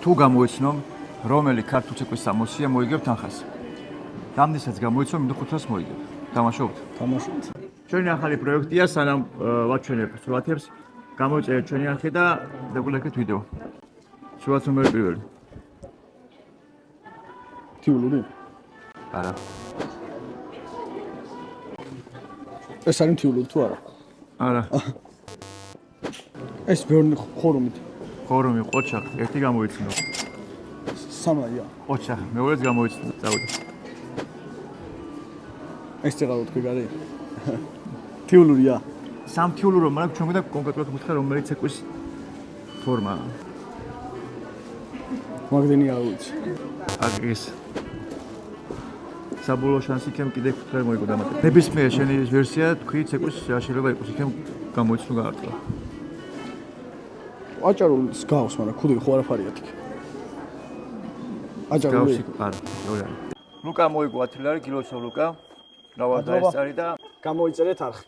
თუ გამოიცნობ, რომელი ქართულ ცეკვის სამოსია მოიგებ თანხას. Რამდენსაც გამოიცნობ, იმდენ ხუთას მოიგებ. Თამაშობთ? თამაშობთ. ჩვენი ახალი პროექტია, სანამ ვაჩვენებ სურათებს, გამოიწერეთ ჩვენი არხი და დაგულექეთ ვიდეო. სურათს ნომერი პირველი. თიულური? არა. ეს არის თიულური თუ არა? არა. ეს ბევრი ხორუმით. ხორუმი, ყოჩა, ერთი გამოიცნობ. სამაია. ყოჩა, მეორეც გამოიცნობ. წავიდე. ეს წეღარო თქვი გარი? თიულურია. სამ თიულურო, მაგრამ ჩვენ გვინდა კონკრეტულად მითხრა რომელი ცეკვის ფორმა. მაგდენი არ ვიცი. აგის. საბოლოო შანსი იქნებ კიდე ხუთი მოიგო დამატე. ნებისმიერ შენი ვერსია თქვი ცეკვის შეიძლება იყოს იქნებ გამოიცნო გაარტყა. აჭარულს გავს, მაგრამ ქუდი ხო არაფარია თქი. აჭარული? არა, ორი. ლუკა მოიგო 10 ლარი, გილოცავ ლუკა. რა ვარ დაესწარი და გამოიწერეთ არხი.